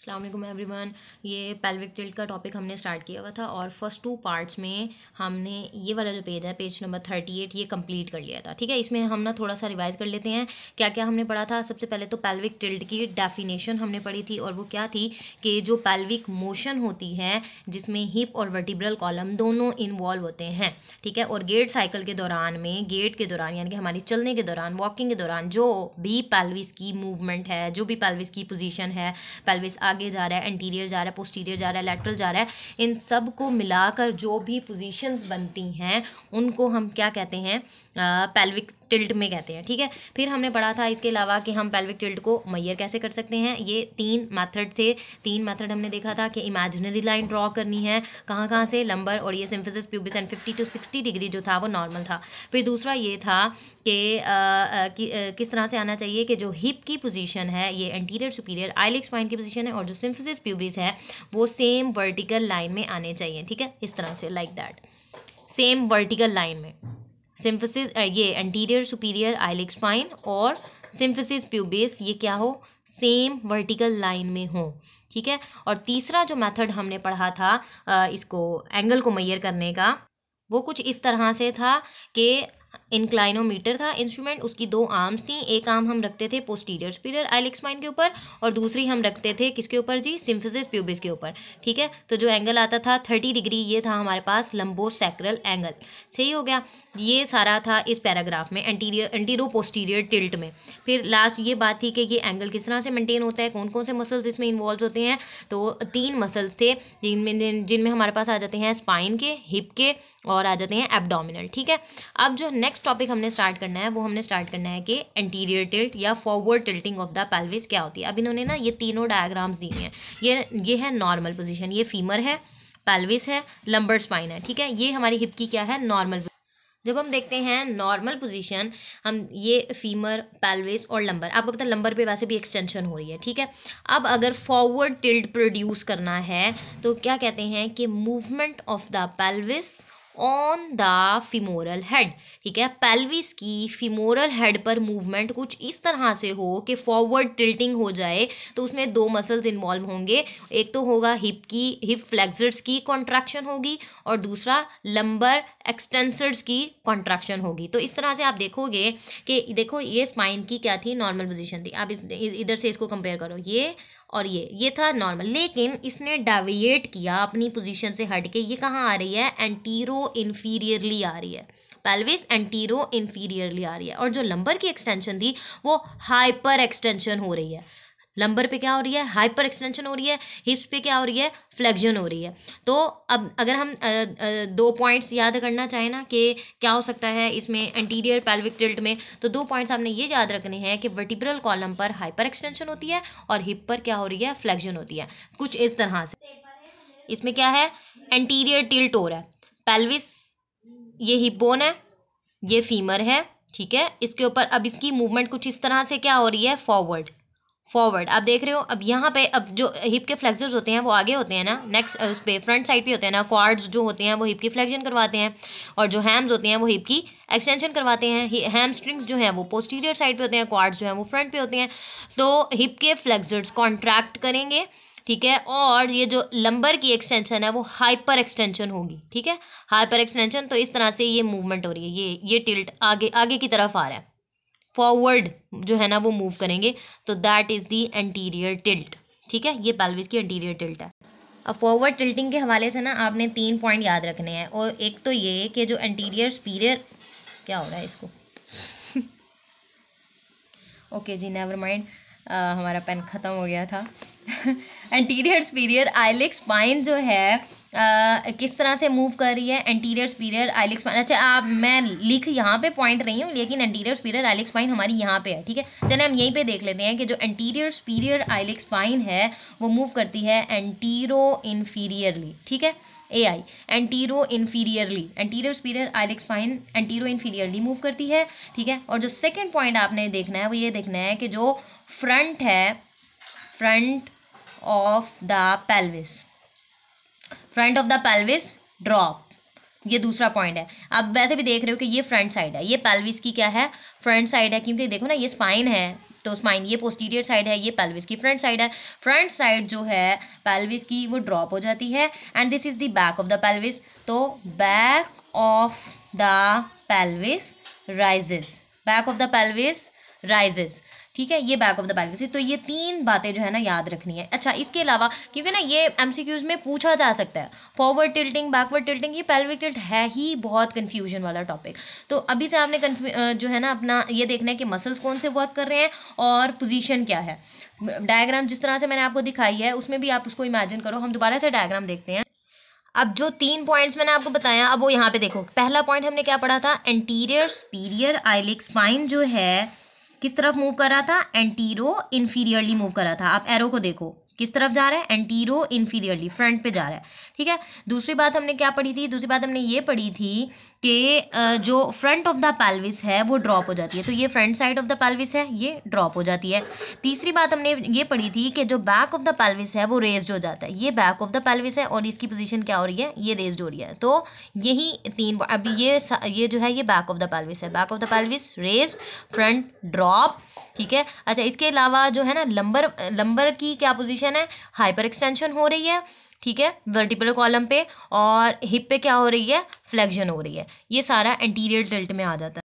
अस्सलाम वालेकुम एवरीवन। ये पेल्विक टिल्ट का टॉपिक हमने स्टार्ट किया हुआ था और फर्स्ट 2 पार्ट्स में हमने ये वाला जो पेज है, पेज नंबर 38, ये कंप्लीट कर लिया था। ठीक है, इसमें हम ना थोड़ा सा रिवाइज कर लेते हैं क्या क्या हमने पढ़ा था। सबसे पहले तो पेल्विक टिल्ट की डेफिनेशन हमने पढ़ी थी और वो क्या थी कि जो पेल्विक मोशन होती है जिसमें हिप और वर्टिब्रल कॉलम दोनों इन्वॉल्व होते हैं। ठीक है, और गेट साइकिल के दौरान में, गेट के दौरान यानी कि हमारी चलने के दौरान, वॉकिंग के दौरान जो भी पेल्विस की मूवमेंट है, जो भी पेल्विस की पोजीशन है, पेल्विस आगे जा रहा है, एंटीरियर जा रहा है, पोस्टीरियर जा रहा है, लैटरल जा रहा है, इन सब को मिलाकर जो भी पोजीशंस बनती हैं उनको हम क्या कहते हैं, पेल्विक टिल्ट में कहते हैं। ठीक है, फिर हमने पढ़ा था इसके अलावा कि हम पेल्विक टिल्ट को मेजर कैसे कर सकते हैं। ये 3 मेथड थे। 3 मेथड हमने देखा था कि इमेजिनरी लाइन ड्रॉ करनी है, कहाँ कहाँ से, लंबर और ये symphysis pubis and 50 to 60 degree जो था वो नॉर्मल था। फिर दूसरा ये था कि किस तरह से आना चाहिए कि जो हिप की पोजीशन है ये एंटीरियर सुपीरियर आइलिक स्पाइन की पोजीशन है और जो सिम्फिसिस प्यूबिस है वो सेम वर्टिकल लाइन में आने चाहिए। ठीक है, इस तरह से like that, same vertical line में सिम्फिसिस, ये एंटीरियर सुपीरियर आइलिक स्पाइन और सिम्फिसिस प्यूबिस ये क्या हो, सेम वर्टिकल लाइन में हो। ठीक है, और तीसरा जो मेथड हमने पढ़ा था इसको एंगल को मेजर करने का, वो कुछ इस तरह से था कि इंक्लाइनोमीटर था इंस्ट्रूमेंट, उसकी 2 आर्म्स थी। एक आर्म हम रखते थे पोस्टीरियर सुपीरियर आइलिक स्पाइन के ऊपर और दूसरी हम रखते थे किसके ऊपर जी, सिम्फिसिस प्यूबिस के ऊपर। ठीक है, तो जो एंगल आता था 30 डिग्री, ये था हमारे पास लंबोसैक्रल एंगल। सही हो गया, ये सारा था इस पैराग्राफ में एंटीरो पोस्टीरियर टिल्ट में। फिर लास्ट ये बात थी कि ये एंगल किस तरह से मेंटेन होता है, कौन कौन से मसल्स इसमें इन्वॉल्व होते हैं। तो 3 मसल्स थे जिनमें हमारे पास आ जाते हैं स्पाइन के, हिप के और आ जाते हैं एब्डोमिनल। ठीक है, अब जो नेक्स्ट टॉपिक हमने स्टार्ट करना है वो हमने स्टार्ट करना है कि एंटीरियर टिल्ट या forward tilting of the pelvis क्या होती है। अब इन्होंने ना ये तीनों डायग्राम्स दिए हैं। ये है नॉर्मल पोजीशन, ये फीमर है, पेल्विस है, लंबर स्पाइन है। ठीक है, ये हमारी हिप की क्या है, नॉर्मल। जब हम देखते हैं नॉर्मल पोजीशन, हम ये फीमर, पेल्विस और लंबर, आपको पता है लंबर पे वैसे भी एक्सटेंशन हो रही है। ठीक है, अब अगर फॉरवर्ड टिल्ट प्रोड्यूस करना है तो क्या कहते हैं कि movement of the pelvis on the femoral head. ठीक है, पेल्विस की फिमोरल हेड पर मूवमेंट कुछ इस तरह से हो कि फॉरवर्ड टिल्टिंग हो जाए। तो उसमें 2 मसल्स इन्वॉल्व होंगे, एक तो होगा हिप फ्लेक्सर्स की कॉन्ट्रैक्शन होगी और दूसरा लंबर एक्सटेंसर्स की कॉन्ट्रैक्शन होगी। तो इस तरह से आप देखोगे कि देखो ये स्पाइन की क्या थी, नॉर्मल पोजीशन थी। आप इधर से इसको कंपेयर करो, ये और ये था नॉर्मल, लेकिन इसने डेविएट किया अपनी पोजीशन से हट के। ये कहाँ आ रही है, एंटीरो इन्फीरियरली आ रही है, पेल्विस एंटीरो इन्फीरियरली आ रही है। और जो लंबर की एक्सटेंशन थी वो हाइपर एक्सटेंशन हो रही है। लंबर पे क्या हो रही है, हाइपर एक्सटेंशन हो रही है, हिप्स पे क्या हो रही है, फ्लेक्शन हो रही है। तो अब अगर हम 2 पॉइंट्स याद करना चाहें ना कि क्या हो सकता है इसमें एंटीरियर पेल्विक टिल्ट में, तो 2 पॉइंट्स आपने ये याद रखने हैं कि वर्टिब्रल कॉलम पर हाइपर एक्सटेंशन होती है और हिप पर क्या हो रही है, फ्लेक्शन होती है, कुछ इस तरह से। इसमें क्या है, एंटीरियर टिल्ट हो रहा है, पेल्विस ये हिप बोन है, ये फीमर है। ठीक है, इसके ऊपर अब इसकी मूवमेंट कुछ इस तरह से क्या हो रही है, फॉरवर्ड आप देख रहे हो। अब यहाँ पे अब जो हिप के फ्लेक्सर्स होते हैं वो आगे होते हैं ना, नेक्स्ट उस पे फ्रंट साइड पे होते हैं ना, क्वाड्स जो होते हैं वो हिप की फ्लेक्शन करवाते हैं और जो हैम्स होते हैं वो हिप की एक्सटेंशन करवाते हैं। हैमस्ट्रिंग्स जो हैं वो पोस्टीरियर साइड पे होते हैं, क्वाड्स जो हैं वो फ्रंट पे होते हैं। तो हिप के फ्लेक्सर्स कॉन्ट्रैक्ट करेंगे। ठीक है, और ये जो लंबर की एक्सटेंशन है वो हाइपर एक्सटेंशन होगी। ठीक है, हाइपर एक्सटेंशन, तो इस तरह से ये मूवमेंट हो रही है, ये टिल्ट आगे की तरफ आ रहा है, फॉरवर्ड जो है ना वो मूव करेंगे, तो that is the anterior tilt. ठीक है, ये पेल्विस की एंटीरियर टिल्ट है। अब फॉरवर्ड टिल्टिंग के हवाले से ना आपने 3 पॉइंट याद रखने हैं, और एक तो ये कि जो एंटीरियर सुपीरियर, क्या हो रहा है इसको ओके जी, नेवर माइंड, हमारा पेन ख़त्म हो गया था। एंटीरियर सुपीरियर आइलिक स्पाइन जो है किस तरह से मूव कर रही है, एंटीरियर सुपीरियर आइलिक स्पाइन। अच्छा, आप मैं लिख यहाँ पे पॉइंट रही हूँ, लेकिन एंटीरियर सुपीरियर आइलिक स्पाइन हमारी यहाँ पे है। ठीक है, चलिए हम यहीं पे देख लेते हैं कि जो एंटीरियर सुपीरियर आइलिक स्पाइन है वो मूव करती है एंटीरो इन्फीरियरली। ठीक है, AI antero inferiorly, anterior superior iliac spine antero inferiorly move करती है। ठीक है, और जो सेकेंड पॉइंट आपने देखना है वो ये देखना है कि जो फ्रंट है, front of the pelvis drop, ये दूसरा पॉइंट है। आप वैसे भी देख रहे हो कि ये फ्रंट साइड है, ये पेल्विस की क्या है, फ्रंट साइड है, क्योंकि देखो ना ये स्पाइन है, तो स्पाइन ये पोस्टीरियर साइड है, ये पेल्विस की फ्रंट साइड है। फ्रंट साइड जो है पेल्विस की वो ड्रॉप हो जाती है and this is the back of the pelvis. तो back of the pelvis rises, back of the pelvis rises, ठीक है, ये बैक ऑफ द पेल्विस है। तो ये 3 बातें जो है ना याद रखनी है। अच्छा, इसके अलावा क्योंकि ना ये एमसीक्यूज में पूछा जा सकता है, फॉरवर्ड टिल्टिंग, बैकवर्ड टिल्टिंग, ये पेल्विक टिल्ट है ही बहुत कंफ्यूजन वाला टॉपिक। तो अभी से आपने जो है ना अपना ये देखना है कि मसल्स कौन से वर्क कर रहे हैं और पोजीशन क्या है। डायग्राम जिस तरह से मैंने आपको दिखाई है उसमें भी आप उसको इमेजिन करो। हम दोबारा से डायग्राम देखते हैं। अब जो 3 पॉइंट्स मैंने आपको बताया, अब वो यहाँ पे देखो। पहला पॉइंट हमने क्या पढ़ा था, एंटीरियर सुपीरियर आइलिक स्पाइन जो है किस तरफ मूव कर रहा था, एंटीरो इन्फीरियरली मूव कर रहा था। आप एरो को देखो किस तरफ जा रहा है, एंटीरो इन्फीरियरली, फ्रंट पे जा रहा है, ठीक है। दूसरी बात हमने क्या पढ़ी थी, दूसरी बात हमने ये पढ़ी थी कि जो फ्रंट ऑफ द पेल्विस है वो ड्रॉप हो जाती है। तो ये front side of the pelvis है, ये ड्रॉप हो जाती है। तीसरी बात हमने ये पढ़ी थी कि जो बैक ऑफ द पेल्विस है वो रेज्ड हो जाता है। ये बैक ऑफ द पेल्विस है और इसकी पोजीशन क्या हो रही है, ये रेज्ड हो रही है। तो यही 3, अभी ये जो है ये बैक ऑफ द पेल्विस है, back of the pelvis raised, front drop, ठीक है। अच्छा, इसके अलावा जो है ना लंबर की क्या पोजीशन है, हाइपर एक्सटेंशन हो रही है, ठीक है, वर्टिब्रल कॉलम पे, और हिप पे क्या हो रही है, फ्लेक्शन हो रही है। ये सारा एंटीरियर टिल्ट में आ जाता है।